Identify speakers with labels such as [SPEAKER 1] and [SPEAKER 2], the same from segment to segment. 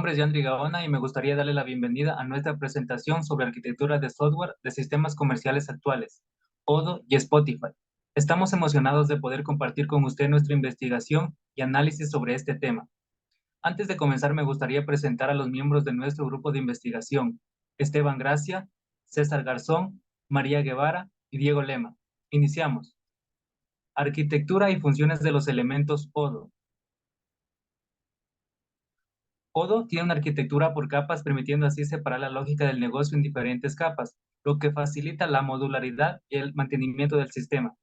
[SPEAKER 1] nombre es Yandri Gaona y me gustaría darle la bienvenida a nuestra presentación sobre arquitectura de software de sistemas comerciales actuales, Odoo y Spotify. Estamos emocionados de poder compartir con usted nuestra investigación y análisis sobre este tema. Antes de comenzar, me gustaría presentar a los miembros de nuestro grupo de investigación: Esteban Gracia, César Garzón, María Guevara y Diego Lema. Iniciamos. Arquitectura y funciones de los elementos Odoo. Odoo tiene una arquitectura por capas, permitiendo así separar la lógica del negocio en diferentes capas, lo que facilita la modularidad y el mantenimiento del sistema.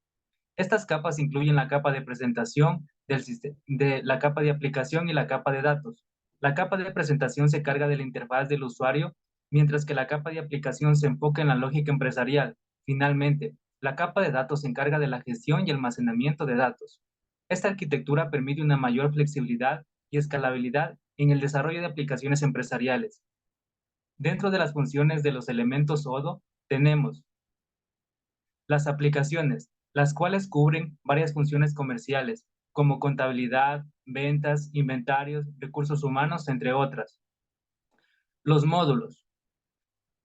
[SPEAKER 1] Estas capas incluyen la capa de presentación, la capa de aplicación y la capa de datos. La capa de presentación se carga de la interfaz del usuario, mientras que la capa de aplicación se enfoca en la lógica empresarial. Finalmente, la capa de datos se encarga de la gestión y almacenamiento de datos. Esta arquitectura permite una mayor flexibilidad y escalabilidad en el desarrollo de aplicaciones empresariales. Dentro de las funciones de los elementos Odoo, tenemos las aplicaciones, las cuales cubren varias funciones comerciales, como contabilidad, ventas, inventarios, recursos humanos, entre otras. Los módulos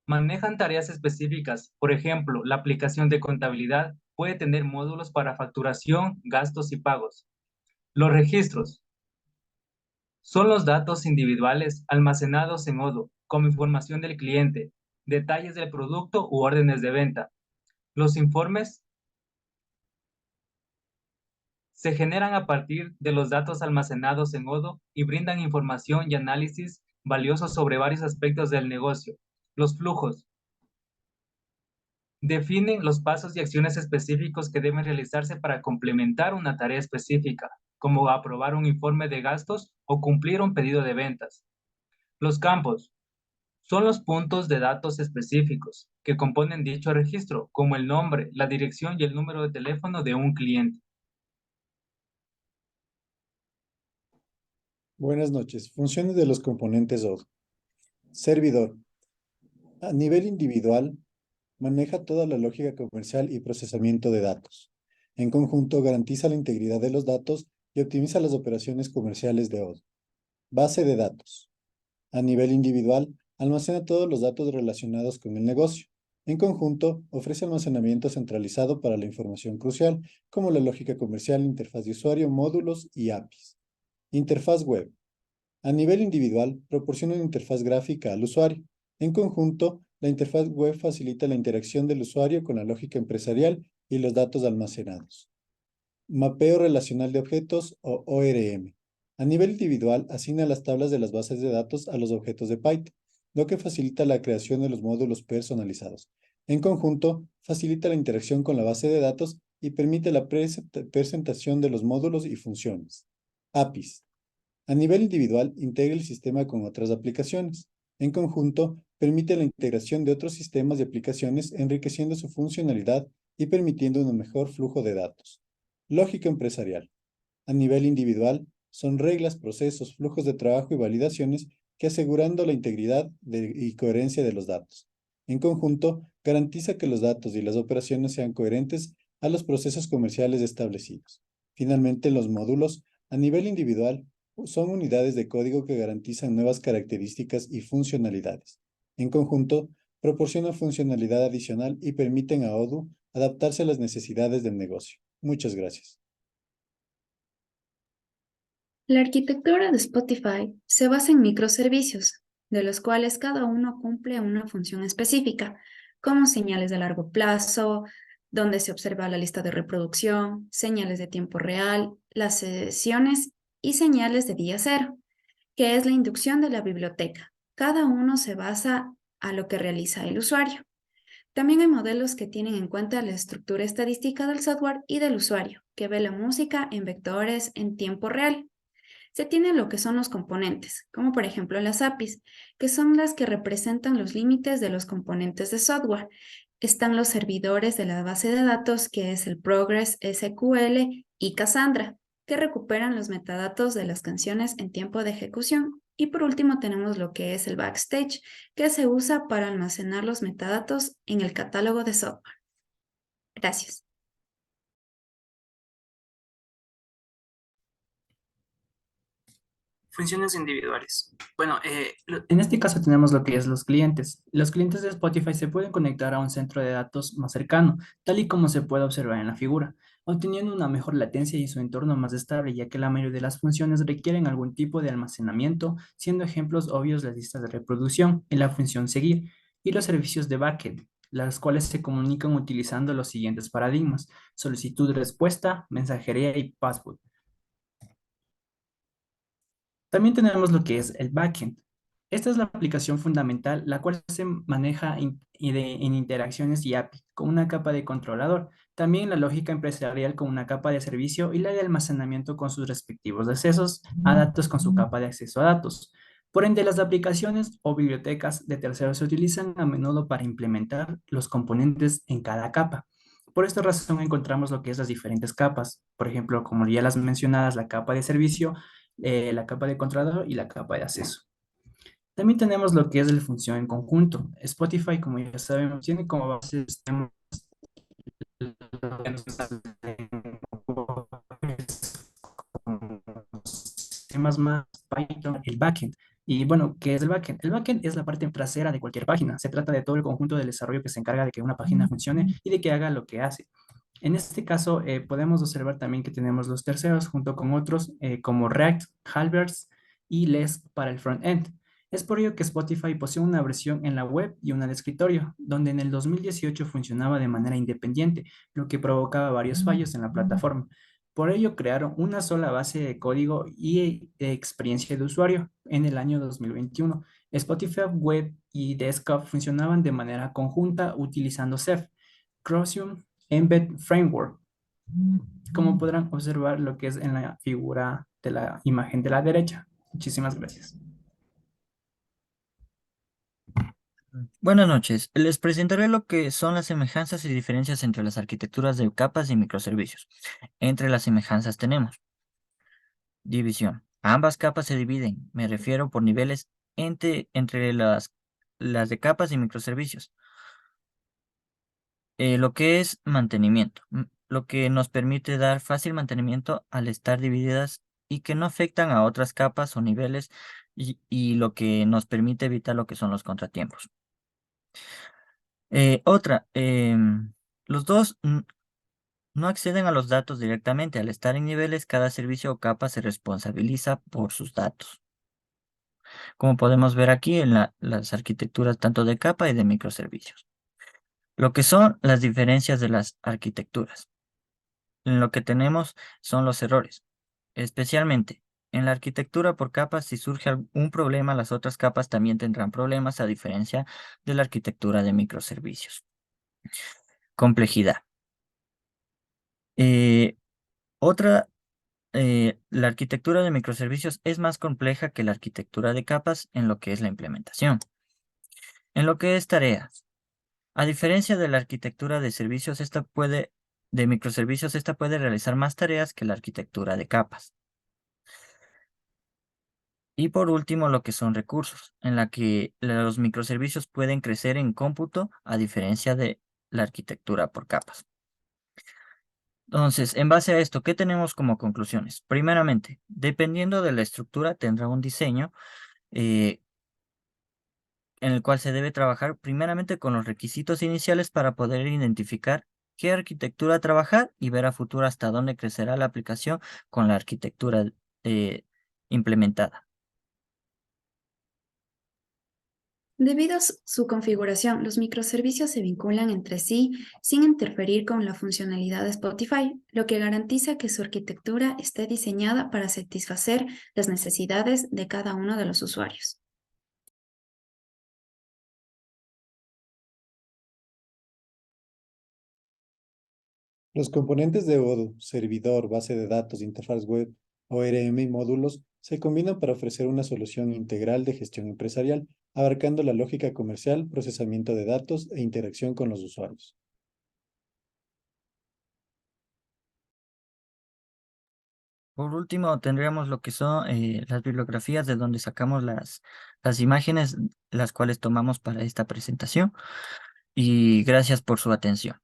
[SPEAKER 1] manejan tareas específicas. Por ejemplo, la aplicación de contabilidad puede tener módulos para facturación, gastos y pagos. Los registros son los datos individuales almacenados en Odoo, como información del cliente, detalles del producto u órdenes de venta. Los informes se generan a partir de los datos almacenados en Odoo y brindan información y análisis valiosos sobre varios aspectos del negocio. Los flujos definen los pasos y acciones específicos que deben realizarse para complementar una tarea específica, como aprobar un informe de gastos o cumplir un pedido de ventas. Los campos son los puntos de datos específicos que componen dicho registro, como el nombre, la dirección y el número de teléfono de un cliente.
[SPEAKER 2] Buenas noches. Funciones de los componentes Odoo. Servidor. A nivel individual, maneja toda la lógica comercial y procesamiento de datos. En conjunto, garantiza la integridad de los datos y optimiza las operaciones comerciales de Odoo. Base de datos. A nivel individual, almacena todos los datos relacionados con el negocio. En conjunto, ofrece almacenamiento centralizado para la información crucial, como la lógica comercial, interfaz de usuario, módulos y APIs. Interfaz web. A nivel individual, proporciona una interfaz gráfica al usuario. En conjunto, la interfaz web facilita la interacción del usuario con la lógica empresarial y los datos almacenados. Mapeo relacional de objetos o ORM. A nivel individual, asigna las tablas de las bases de datos a los objetos de Python, lo que facilita la creación de los módulos personalizados. En conjunto, facilita la interacción con la base de datos y permite la presentación de los módulos y funciones. APIs. A nivel individual, integra el sistema con otras aplicaciones. En conjunto, permite la integración de otros sistemas y aplicaciones, enriqueciendo su funcionalidad y permitiendo un mejor flujo de datos. Lógica empresarial. A nivel individual, son reglas, procesos, flujos de trabajo y validaciones que asegurando la integridad y coherencia de los datos. En conjunto, garantiza que los datos y las operaciones sean coherentes a los procesos comerciales establecidos. Finalmente, los módulos, a nivel individual, son unidades de código que garantizan nuevas características y funcionalidades. En conjunto, proporcionan funcionalidad adicional y permiten a Odoo adaptarse a las necesidades del negocio. Muchas gracias.
[SPEAKER 3] La arquitectura de Spotify se basa en microservicios, de los cuales cada uno cumple una función específica, como señales de largo plazo, donde se observa la lista de reproducción, señales de tiempo real, las sesiones y señales de día cero, que es la inducción de la biblioteca. Cada uno se basa a lo que realiza el usuario. También hay modelos que tienen en cuenta la estructura estadística del software y del usuario, que ve la música en vectores en tiempo real. Se tienen lo que son los componentes, como por ejemplo las APIs, que son las que representan los límites de los componentes de software. Están los servidores de la base de datos, que es el Progress, SQL y Cassandra, que recuperan los metadatos de las canciones en tiempo de ejecución. Y por último tenemos lo que es el Backstage, que se usa para almacenar los metadatos en el catálogo de software. Gracias.
[SPEAKER 4] Funciones individuales. Bueno, en este caso tenemos lo que es los clientes. Los clientes de Spotify se pueden conectar a un centro de datos más cercano, tal y como se puede observar en la figura, obteniendo una mejor latencia y su entorno más estable, ya que la mayoría de las funciones requieren algún tipo de almacenamiento, siendo ejemplos obvios las listas de reproducción y la función seguir, y los servicios de backend, las cuales se comunican utilizando los siguientes paradigmas: solicitud-respuesta, mensajería y password. También tenemos lo que es el backend. Esta es la aplicación fundamental, la cual se maneja en interacciones y API, con una capa de controlador. También la lógica empresarial con una capa de servicio y la de almacenamiento con sus respectivos accesos a datos con su capa de acceso a datos. Por ende, las aplicaciones o bibliotecas de terceros se utilizan a menudo para implementar los componentes en cada capa. Por esta razón encontramos lo que es las diferentes capas. Por ejemplo, como ya las mencionadas, la capa de servicio, la capa de controlador y la capa de acceso. También tenemos lo que es la función en conjunto. Spotify, como ya sabemos, tiene como base sistemas más Python, el backend. Y bueno, ¿qué es el backend? El backend es la parte trasera de cualquier página. Se trata de todo el conjunto del desarrollo que se encarga de que una página funcione y de que haga lo que hace. En este caso, podemos observar también que tenemos los terceros junto con otros como React, Halberds y LESS para el front-end. Es por ello que Spotify posee una versión en la web y una de escritorio, donde en el 2018 funcionaba de manera independiente, lo que provocaba varios fallos en la plataforma. Por ello crearon una sola base de código y experiencia de usuario en el año 2021. Spotify Web y Desktop funcionaban de manera conjunta utilizando Ceph, Chromium Embed Framework, como podrán observar lo que es en la figura de la imagen de la derecha. Muchísimas gracias.
[SPEAKER 5] Buenas noches. Les presentaré lo que son las semejanzas y diferencias entre las arquitecturas de capas y microservicios. Entre las semejanzas tenemos división. Ambas capas se dividen, me refiero por niveles entre las de capas y microservicios. Lo que es mantenimiento, lo que nos permite dar fácil mantenimiento al estar divididas y que no afectan a otras capas o niveles y lo que nos permite evitar lo que son los contratiempos. Otra, los dos no acceden a los datos directamente. Al estar en niveles, cada servicio o capa se responsabiliza por sus datos. Como podemos ver aquí en las arquitecturas tanto de capa y de microservicios. Lo que son las diferencias de las arquitecturas. En lo que tenemos son los errores. Especialmente en la arquitectura por capas, si surge algún problema, las otras capas también tendrán problemas, a diferencia de la arquitectura de microservicios. Complejidad. Eh, la arquitectura de microservicios es más compleja que la arquitectura de capas en lo que es la implementación. En lo que es tareas. A diferencia de la arquitectura de servicios, de microservicios, esta puede realizar más tareas que la arquitectura de capas. Y por último, lo que son recursos, en la que los microservicios pueden crecer en cómputo a diferencia de la arquitectura por capas. Entonces, en base a esto, ¿qué tenemos como conclusiones? Primeramente, dependiendo de la estructura, tendrá un diseño en el cual se debe trabajar primeramente con los requisitos iniciales para poder identificar qué arquitectura trabajar y ver a futuro hasta dónde crecerá la aplicación con la arquitectura implementada.
[SPEAKER 3] Debido a su configuración, los microservicios se vinculan entre sí sin interferir con la funcionalidad de Spotify, lo que garantiza que su arquitectura esté diseñada para satisfacer las necesidades de cada uno de los usuarios.
[SPEAKER 2] Los componentes de Odoo, servidor, base de datos, interfaz web, ORM y módulos se combinan para ofrecer una solución integral de gestión empresarial, abarcando la lógica comercial, procesamiento de datos e interacción con los usuarios.
[SPEAKER 5] Por último, tendríamos lo que son las bibliografías de donde sacamos las imágenes, las cuales tomamos para esta presentación. Y gracias por su atención.